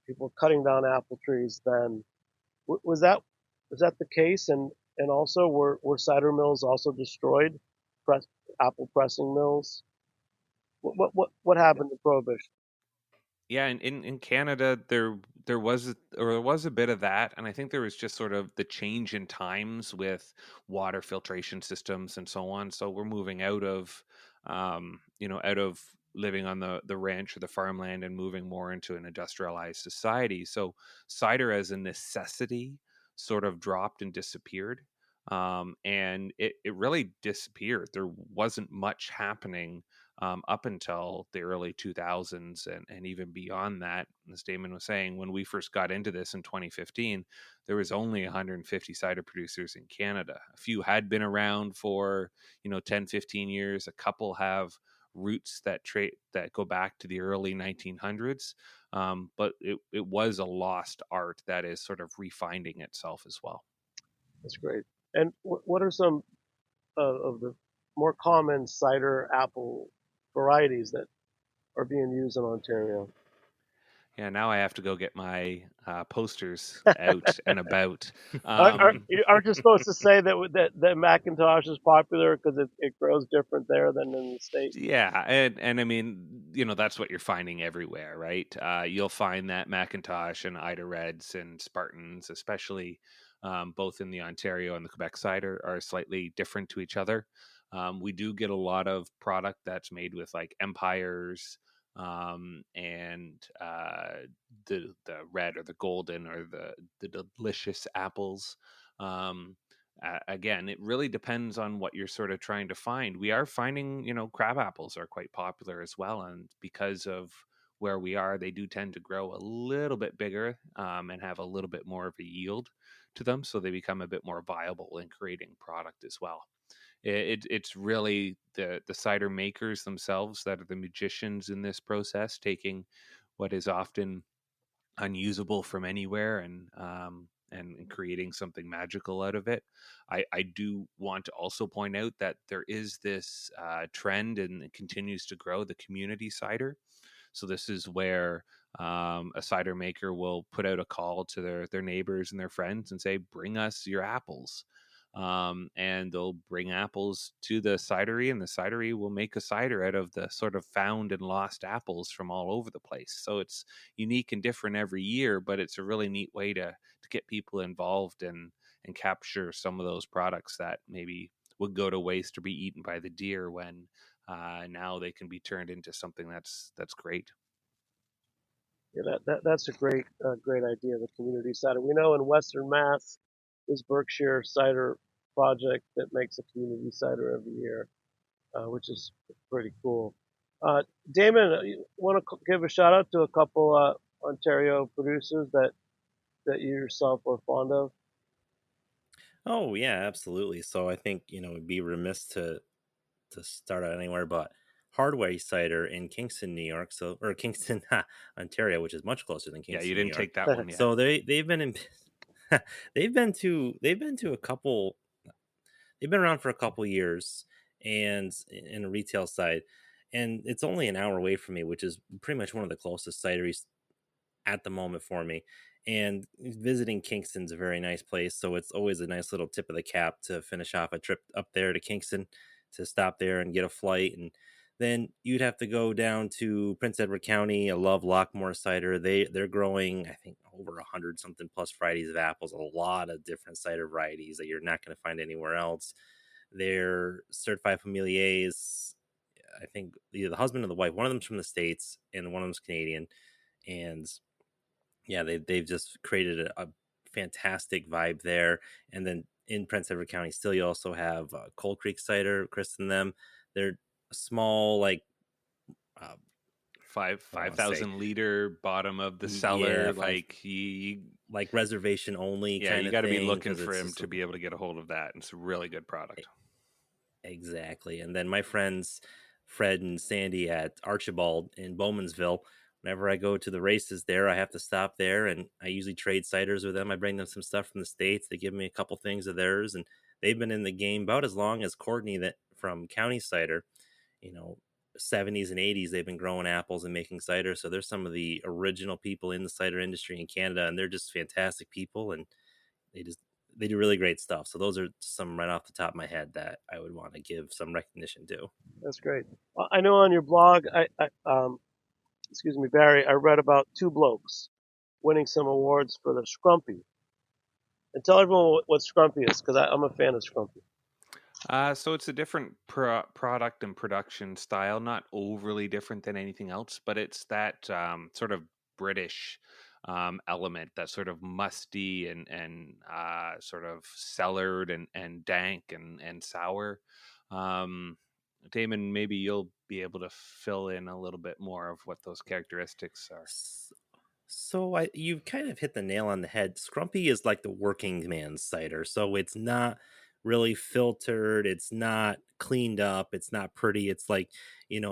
Speaker 4: people cutting down apple trees. Then was that the case? And also were cider mills also destroyed? Press, apple pressing mills. What happened to prohibition?
Speaker 5: Yeah, in Canada there was a bit of that, and I think there was just sort of the change in times with water filtration systems and so on. So we're moving out of living on the ranch or the farmland and moving more into an industrialized society. So cider as a necessity sort of dropped and disappeared. And it really disappeared. There wasn't much happening up until the early 2000s and even beyond that. As Damon was saying, when we first got into this in 2015, there was only 150 cider producers in Canada. A few had been around for 10, 15 years. A couple have roots that go back to the early 1900s, but it was a lost art that is sort of refinding itself as well.
Speaker 4: That's great. And what are some of the more common cider apple varieties that are being used in Ontario?
Speaker 5: Yeah, now I have to go get my posters out and about.
Speaker 4: Aren't you supposed to say that Macintosh is popular because it grows different there than in the state?
Speaker 5: Yeah, and I mean, that's what you're finding everywhere, right? You'll find that Macintosh and Ida Reds and Spartans, especially both in the Ontario and the Quebec side, are slightly different to each other. We do get a lot of product that's made with like Empires and the red or the golden or the delicious apples. Um, Again, it really depends on what you're sort of trying to find. We are finding, crab apples are quite popular as well. And because of where we are, they do tend to grow a little bit bigger and have a little bit more of a yield to them. So they become a bit more viable in creating product as well. It's really the cider makers themselves that are the magicians in this process, taking what is often unusable from anywhere and creating something magical out of it. I do want to also point out that there is this trend, and it continues to grow, the community cider. So this is where a cider maker will put out a call to their neighbors and their friends and say, "Bring us your apples." And they'll bring apples to the cidery, and the cidery will make a cider out of the sort of found and lost apples from all over the place. So it's unique and different every year, but it's a really neat way to get people involved and capture some of those products that maybe would go to waste or be eaten by the deer when now they can be turned into something that's great.
Speaker 4: Yeah, that's a great idea. The community cider. We know in Western Mass, there's Berkshire Cider Project that makes a community cider every year, which is pretty cool. Damon, you want to give a shout out to a couple Ontario producers that you yourself are fond of?
Speaker 6: Oh yeah, absolutely. So I think it'd be remiss to start out anywhere but Hardway cider in Kingston, New York, or Kingston, Ontario, which is much closer than
Speaker 5: Yeah, you
Speaker 6: Kingston, New
Speaker 5: didn't
Speaker 6: York.
Speaker 5: take that one yet.
Speaker 6: So they've been in they've been to a couple. They've been around for a couple years, and in a retail side, and it's only an hour away from me, which is pretty much one of the closest cideries at the moment for me. And visiting Kingston's a very nice place, so it's always a nice little tip of the cap to finish off a trip up there to Kingston, to stop there and get a flight. And then you'd have to go down to Prince Edward County. I love Lockmore cider. They're growing, I think, over 100 something plus varieties of apples, a lot of different cider varieties that you're not going to find anywhere else. They're certified familiers. I think either the husband or the wife, one of them's from the States and one of them's Canadian. And yeah, they've just created a fantastic vibe there. And then in Prince Edward County, still you also have Cold Creek cider, Chris and them. They're small, like uh,
Speaker 5: Five
Speaker 6: I don't
Speaker 5: five
Speaker 6: want to say,
Speaker 5: thousand liter bottom of the
Speaker 6: yeah,
Speaker 5: cellar,
Speaker 6: five,
Speaker 5: like you
Speaker 6: like reservation only
Speaker 5: yeah,
Speaker 6: kind
Speaker 5: you
Speaker 6: of
Speaker 5: got to be
Speaker 6: thing,
Speaker 5: looking
Speaker 6: because
Speaker 5: for
Speaker 6: it's
Speaker 5: him
Speaker 6: just
Speaker 5: to be able to get a hold of that. It's a really good product.
Speaker 6: exactly. And then my friends Fred and Sandy at Archibald in Bowmansville, whenever I go to the races there, I have to stop there, and I usually trade ciders with them. I bring them some stuff from the States. They give me a couple things of theirs, and they've been in the game about as long as Courtney, that from County Cider, you know, 70s and 80s. They've been growing apples and making cider. So there's some of the original people in the cider industry in Canada, and they're just fantastic people, and they just they do really great stuff. So those are some right off the top of my head that I would want to give some recognition to.
Speaker 4: That's great. I know on your blog, excuse me, Barry, I read about two blokes winning some awards for the Scrumpy. And tell everyone what Scrumpy is, because I'm a fan of Scrumpy.
Speaker 5: So it's a different product and production style, not overly different than anything else, but it's that sort of British element, that sort of musty and sort of cellared and dank and sour. Um, Damon, maybe you'll be able to fill in a little bit more of what those characteristics are.
Speaker 6: So you've kind of hit the nail on the head. Scrumpy is like the working man's cider. So it's not really filtered. It's not cleaned up. It's not pretty. It's like,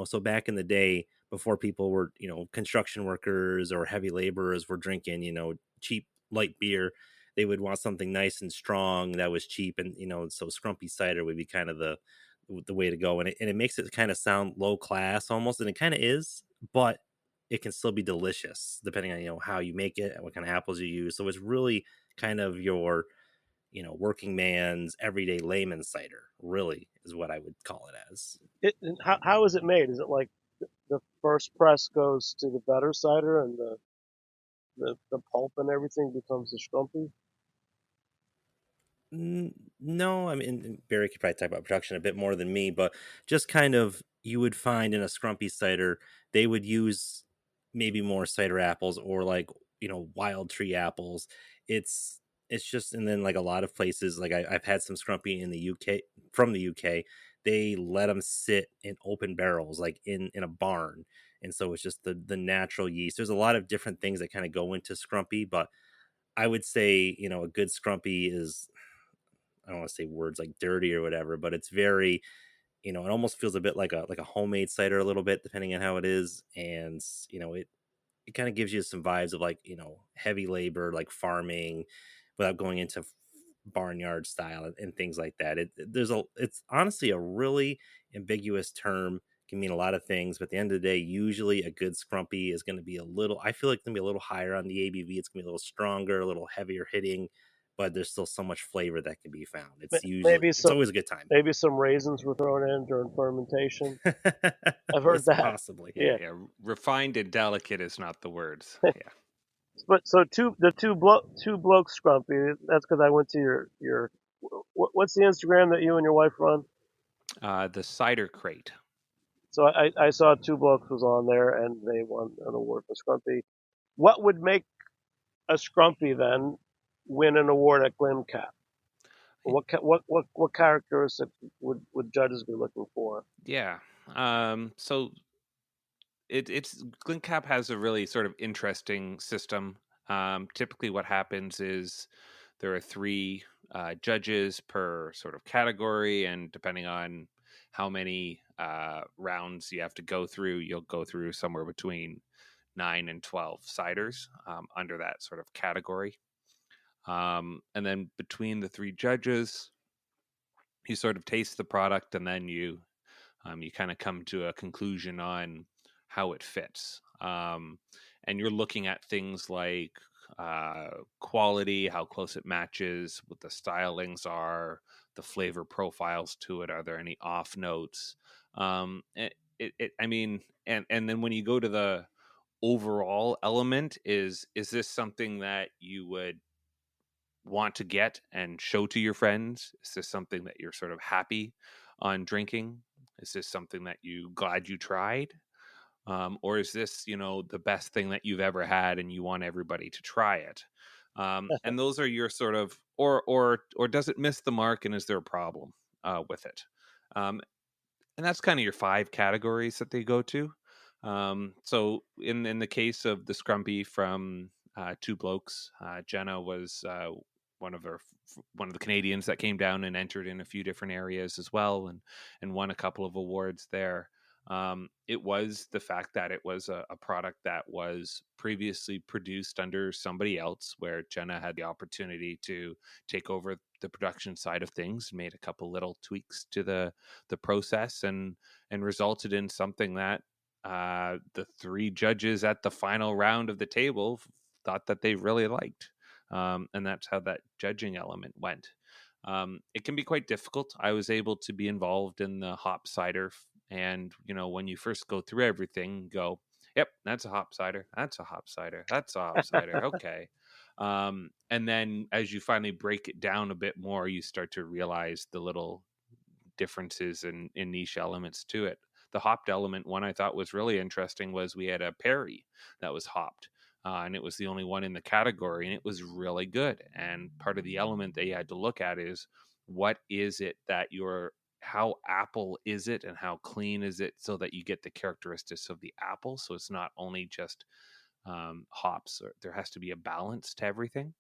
Speaker 6: so back in the day, before people were, construction workers or heavy laborers were drinking, cheap light beer, they would want something nice and strong that was cheap. And, so Scrumpy cider would be kind of the way to go. And it makes it kind of sound low class almost. And it kind of is, but it can still be delicious depending on how you make it and what kind of apples you use. So it's really kind of your working man's everyday layman cider, really, is what I would call it as.
Speaker 4: How is it made? Is it like the first press goes to the better cider and the pulp and everything becomes the Scrumpy?
Speaker 6: No, I mean, Barry could probably talk about production a bit more than me, but just kind of, you would find in a Scrumpy cider, they would use maybe more cider apples, or like, wild tree apples. It's just, and then like a lot of places, like I've had some Scrumpy in the UK, from the UK, they let them sit in open barrels, like in a barn. And so it's just the natural yeast. There's a lot of different things that kind of go into Scrumpy, but I would say, a good Scrumpy is, I don't want to say words like dirty or whatever, but it's very, it almost feels a bit like a homemade cider a little bit, depending on how it is. And, it kind of gives you some vibes of like, heavy labor, like farming, without going into barnyard style and things like that. It's honestly a really ambiguous term. Can mean a lot of things, but at the end of the day, usually a good Scrumpy is going to be I feel like it's going to be a little higher on the ABV. It's going to be a little stronger, a little heavier hitting, but there's still so much flavor that can be found. It's always a good time.
Speaker 4: Maybe some raisins were thrown in during fermentation. I've heard
Speaker 6: It's
Speaker 4: that.
Speaker 6: possibly.
Speaker 5: Yeah. Refined and delicate is not the words. Yeah.
Speaker 4: But so two blokes Scrumpy. That's because I went to your. What's the Instagram that you and your wife run?
Speaker 5: The cider crate.
Speaker 4: So I saw two blokes was on there and they won an award for Scrumpy. What would make a Scrumpy then win an award at GlimCap? What characteristics would judges be looking for?
Speaker 5: Yeah. So it's GlimCap has a really sort of interesting system. Typically, what happens is there are three judges per sort of category, and depending on how many rounds you have to go through. You'll go through somewhere between 9 and 12 ciders under that sort of category. And then between the three judges, you sort of taste the product, and then you kind of come to a conclusion on how it fits. And you're looking at things like quality, how close it matches, what the stylings are, the flavor profiles to it. Are there any off notes? I mean, and then when you go to the overall element, is this something that you would want to get and show to your friends? Is this something that you're sort of happy on drinking? Is this something that you glad you tried? Or is this, the best thing that you've ever had and you want everybody to try it? And those are your sort of, or does it miss the mark, and is there a problem with it? And that's kind of your 5 categories that they go to. So in the case of the Scrumpy from Two Blokes, Jenna was one of the Canadians that came down and entered in a few different areas as well, and won a couple of awards there. It was the fact that it was a product that was previously produced under somebody else, where Jenna had the opportunity to take over the production side of things, made a couple little tweaks to the process, and resulted in something that the 3 judges at the final round of the table thought that they really liked. And that's how that judging element went. It can be quite difficult. I was able to be involved in the hop cider, and when you first go through everything, go, yep, that's a hop cider, that's a hop cider, that's a hop cider, okay. And then as you finally break it down a bit more, you start to realize the little differences in niche elements to it. The hopped element one I thought was really interesting was we had a Perry that was hopped. And it was the only one in the category, and it was really good. And part of the element that you had to look at is, what is it that how apple is it, and how clean is it, so that you get the characteristics of the apple. So it's not only just hops, or there has to be a balance to everything.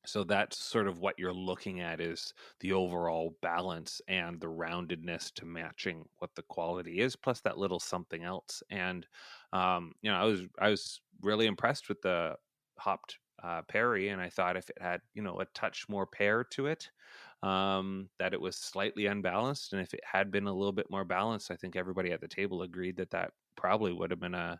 Speaker 5: So that's sort of what you're looking at, is the overall balance and the roundedness to matching what the quality is, plus that little something else. And I was really impressed with the hopped Perry, and I thought if it had a touch more pear to it, that it was slightly unbalanced. And if it had been a little bit more balanced, I think everybody at the table agreed that probably would have been a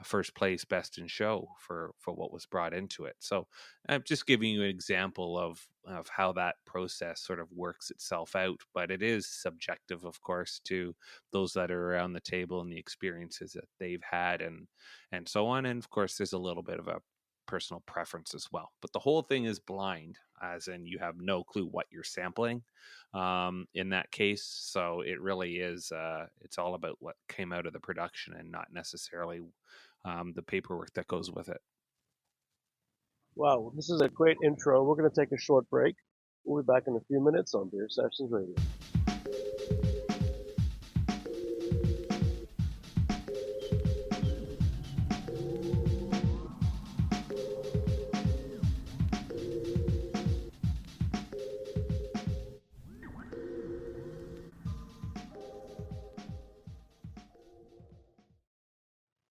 Speaker 5: first place best in show for what was brought into it. So I'm just giving you an example of how that process sort of works itself out, but it is subjective, of course, to those that are around the table and the experiences that they've had, and so on. And of course, there's a little bit of a personal preference as well, but the whole thing is blind, as in you have no clue what you're sampling in that case. So it really is it's all about what came out of the production, and not necessarily the paperwork that goes with it.
Speaker 4: Wow, this is a great intro. We're going to take a short break. We'll be back in a few minutes on Beer Sessions Radio.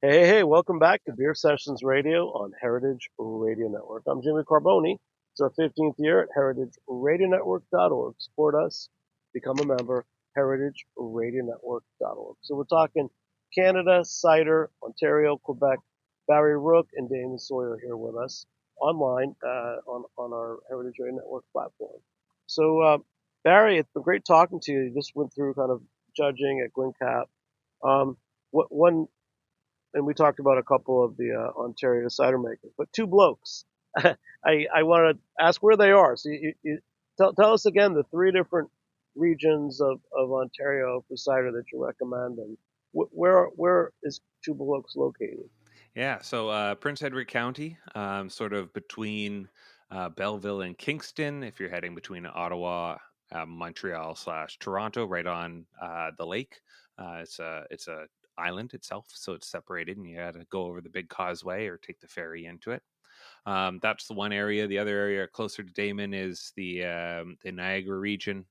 Speaker 4: Hey, welcome back to Beer Sessions Radio on Heritage Radio Network. I'm Jimmy Carboni. It's our 15th year at heritageradionetwork.org. Support us, become a member, heritageradionetwork.org. So we're talking Canada, cider, Ontario, Quebec. Barry Rook and Damon Sawyer here with us online on our Heritage Radio Network platform. So, Barry, it's been great talking to you. You just went through kind of judging at GwinCap. And we talked about a couple of the Ontario cider makers, but Two Blokes. I want to ask where they are. So you tell us again the 3 different regions of Ontario for cider that you recommend, and where is Two Blokes located?
Speaker 5: Yeah, so Prince Edward County, sort of between Belleville and Kingston. If you're heading between Ottawa, Montreal / Toronto, right on the lake. It's a island itself, so it's separated, and you got to go over the big causeway or take the ferry into it. That's the one area. The other area closer to Damon is the Niagara region,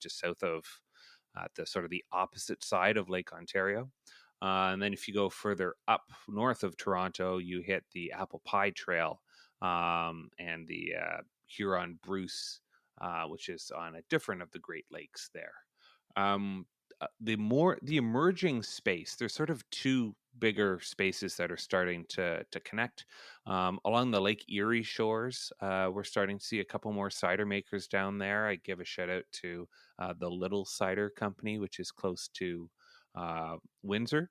Speaker 5: just south of at the sort of the opposite side of Lake Ontario. And then if you go further up north of Toronto, you hit the Apple Pie Trail and the Huron Bruce, which is on a different of the Great Lakes there. The emerging space, there's sort of two bigger spaces that are starting to connect along the Lake Erie shores. We're starting to see a couple more cider makers down there. I give a shout out to the Little Cider Company, which is close to Windsor.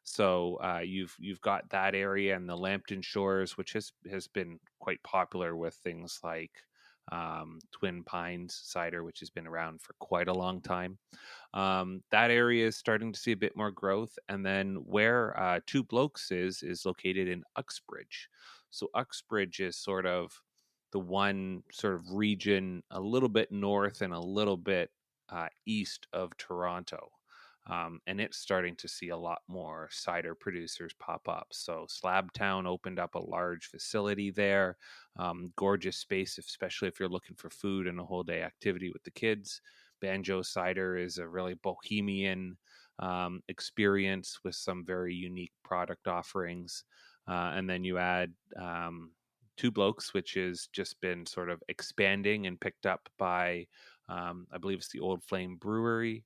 Speaker 5: So you've got that area and the Lambton Shores, which has been quite popular with things like Twin Pines cider, which has been around for quite a long time. That area is starting to see a bit more growth. And then where Two Blokes is located in Uxbridge. So Uxbridge is sort of the one sort of region a little bit north and a little bit east of Toronto. And it's starting to see a lot more cider producers pop up. So Slabtown opened up a large facility there. Gorgeous space, especially if you're looking for food and a whole day activity with the kids. Banjo Cider is a really bohemian experience with some very unique product offerings. And then you add Two Blokes, which has just been sort of expanding and picked up by, I believe it's the Old Flame Brewery,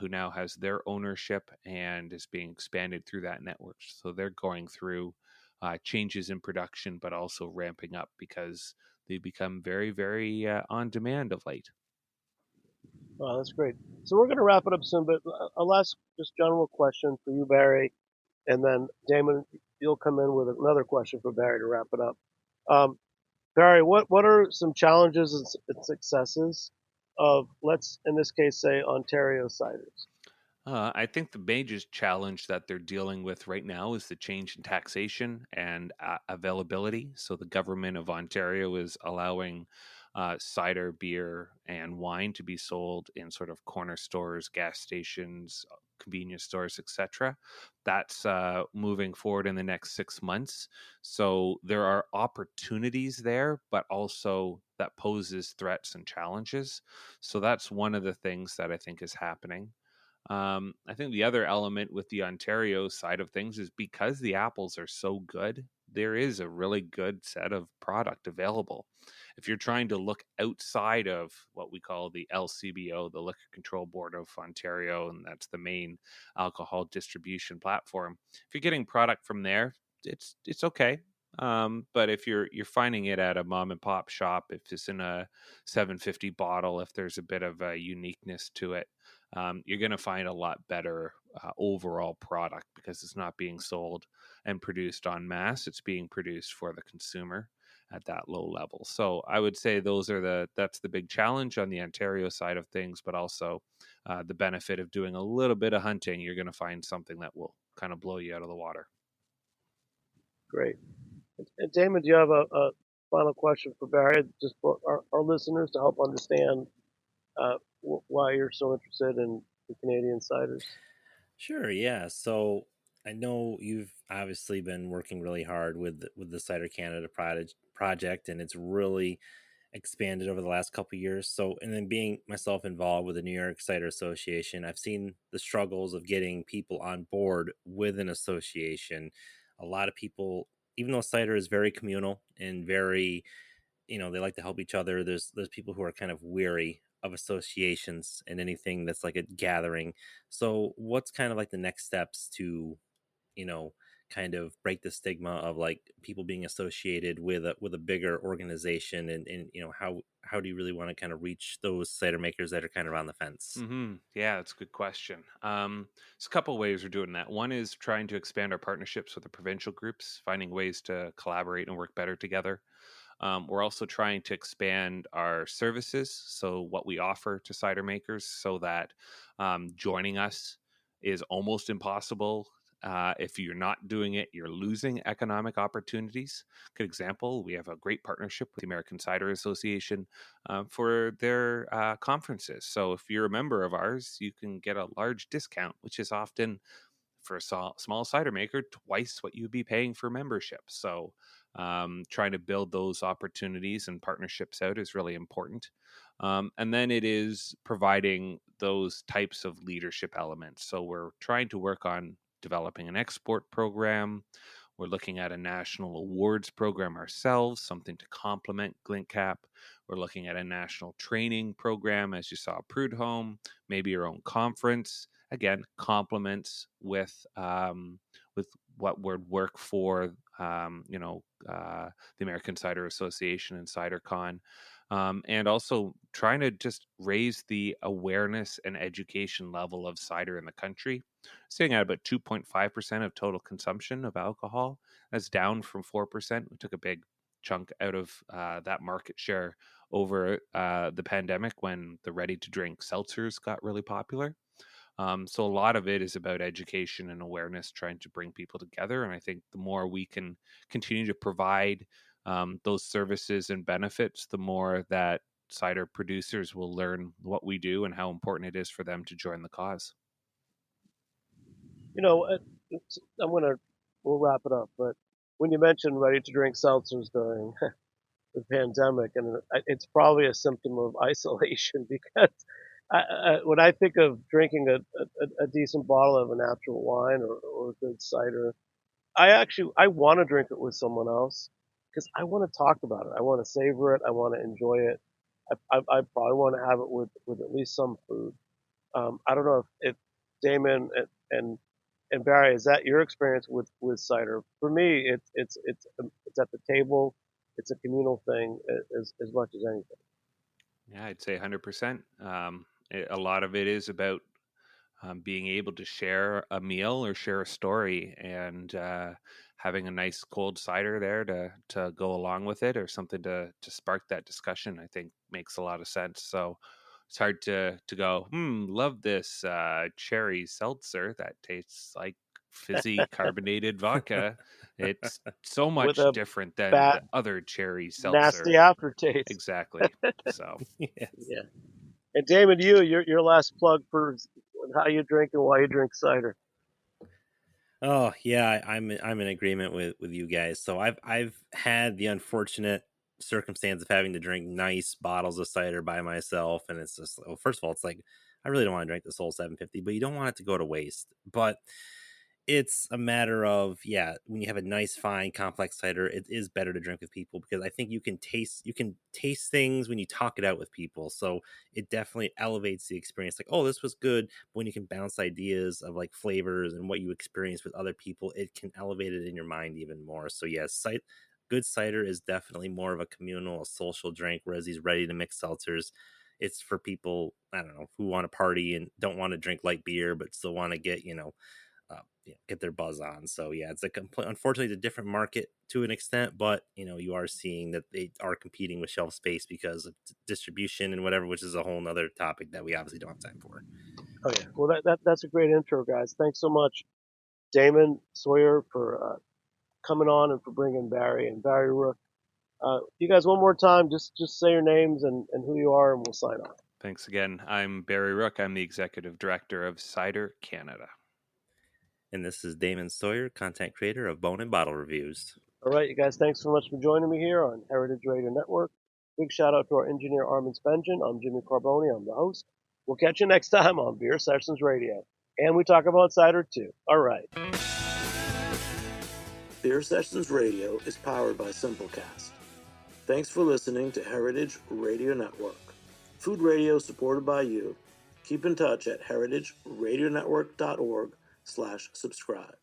Speaker 5: who now has their ownership and is being expanded through that network. So they're going through changes in production, but also ramping up because they become very, very on demand of late.
Speaker 4: Oh, that's great. So we're going to wrap it up soon, but I'll ask just general question for you, Barry, and then Damon, you'll come in with another question for Barry to wrap it up. Barry, what are some challenges and successes of, let's in this case say, Ontario ciders?
Speaker 5: I think the major challenge that they're dealing with right now is the change in taxation and availability. So the government of Ontario is allowing cider, beer, and wine to be sold in sort of corner stores, gas stations, convenience stores, etc. That's moving forward in the next 6 months. So there are opportunities there, but also that poses threats and challenges. So that's one of the things that I think is happening. I think the other element with the Ontario side of things is because the apples are so good, there is a really good set of product available. If you're trying to look outside of what we call the LCBO, the Liquor Control Board of Ontario, and that's the main alcohol distribution platform, if you're getting product from there, it's okay. But if you're finding it at a mom and pop shop, if it's in a 750 bottle, if there's a bit of a uniqueness to it, you're going to find a lot better overall product because it's not being sold and produced en masse. It's being produced for the consumer at that low level. So I would say that's the big challenge on the Ontario side of things, but also the benefit of doing a little bit of hunting. You're going to find something that will kind of blow you out of the water.
Speaker 4: Great. And Damon, do you have a final question for Barry, just for our listeners to help understand why you're so interested in the Canadian ciders?
Speaker 6: Sure, yeah. So I know you've obviously been working really hard with the Cider Canada project, and it's really expanded over the last couple of years. So, and then being myself involved with the New York Cider Association, I've seen the struggles of getting people on board with an association. A lot of people, even though cider is very communal and very, they like to help each other, there's people who are kind of weary of associations and anything that's like a gathering. So what's kind of like the next steps to, you know kind of break the stigma of like people being associated with a bigger organization, and how do you really want to kind of reach those cider makers that are kind of on the fence?
Speaker 5: Yeah, that's a good question. There's a couple ways we're doing that. One is trying to expand our partnerships with the provincial groups, finding ways to collaborate and work better together. We're also trying to expand our services, so what we offer to cider makers, so that joining us is almost impossible. If you're not doing it, you're losing economic opportunities. Good example, we have a great partnership with the American Cider Association for their conferences. So if you're a member of ours, you can get a large discount, which is often for a small cider maker twice what you'd be paying for membership. So trying to build those opportunities and partnerships out is really important. And then it is providing those types of leadership elements. So we're trying to work on developing an export program. We're looking at a national awards program ourselves, something to complement GlintCap. We're looking at a national training program, as you saw, Prud'homme, maybe your own conference. Again, complements with what would work for the American Cider Association and CiderCon. And also trying to just raise the awareness and education level of cider in the country, sitting at about 2.5% of total consumption of alcohol. That's down from 4%. We took a big chunk out of that market share over the pandemic when the ready-to-drink seltzers got really popular. So a lot of it is about education and awareness, trying to bring people together. And I think the more we can continue to provide those services and benefits, the more that cider producers will learn what we do and how important it is for them to join the cause.
Speaker 4: You know, we'll wrap it up, but when you mentioned ready to drink seltzers during the pandemic, and it's probably a symptom of isolation because when I think of drinking a decent bottle of a natural wine or a good cider, I want to drink it with someone else because I want to talk about it. I want to savor it. I want to enjoy it. I probably want to have it with at least some food. I don't know if Damon and Barry, is that your experience with cider? For me, it's at the table. It's a communal thing as much as anything.
Speaker 5: Yeah, I'd say 100%. A lot of it is about being able to share a meal or share a story, and having a nice cold cider there to go along with it, or something to spark that discussion, I think makes a lot of sense. So it's hard to go, love this cherry seltzer that tastes like fizzy carbonated vodka. It's so
Speaker 4: With
Speaker 5: much
Speaker 4: a
Speaker 5: different than
Speaker 4: bad,
Speaker 5: the other cherry
Speaker 4: nasty
Speaker 5: seltzer.
Speaker 4: aftertaste.
Speaker 5: Exactly. So
Speaker 6: Yes.
Speaker 4: Yeah. And Damon, your last plug for how you drink and why you drink cider.
Speaker 6: Oh yeah, I'm in agreement with you guys. So I've had the unfortunate circumstance of having to drink nice bottles of cider by myself, and it's just, well, first of all, it's like I really don't want to drink this whole 750, but you don't want it to go to waste. But it's a matter of, yeah, when you have a nice fine complex cider, it is better to drink with people, because I think you can taste things when you talk it out with people. So it definitely elevates the experience. Like, oh, this was good. But when you can bounce ideas of like flavors and what you experience with other people, it can elevate it in your mind even more. So yes, good cider is definitely more of a communal, a social drink, whereas these ready to mix seltzers, it's for people, I don't know, who want to party and don't want to drink light beer but still want to get get their buzz on. So yeah, it's unfortunately it's a different market to an extent, but you are seeing that they are competing with shelf space because of distribution and whatever, which is a whole nother topic that we obviously don't have time for.
Speaker 4: Oh yeah. Well, that's a great intro, guys. Thanks so much, Damon Sawyer, for coming on and for bringing Barry and Barry Rook. You guys, one more time, just say your names and who you are, and we'll sign off.
Speaker 5: thanks again. I'm Barry Rook. I'm the executive director of Cider Canada.
Speaker 6: And this is Damon Sawyer, content creator of Bone and Bottle Reviews.
Speaker 4: All right, you guys, thanks so much for joining me here on Heritage Radio Network. Big shout out to our engineer, Armin Spengen. I'm Jimmy Carboni. I'm the host. We'll catch you next time on Beer Sessions Radio. And we talk about cider too. All right.
Speaker 7: Beer Sessions Radio is powered by Simplecast. Thanks for listening to Heritage Radio Network. Food radio supported by you. Keep in touch at heritageradionetwork.org/subscribe.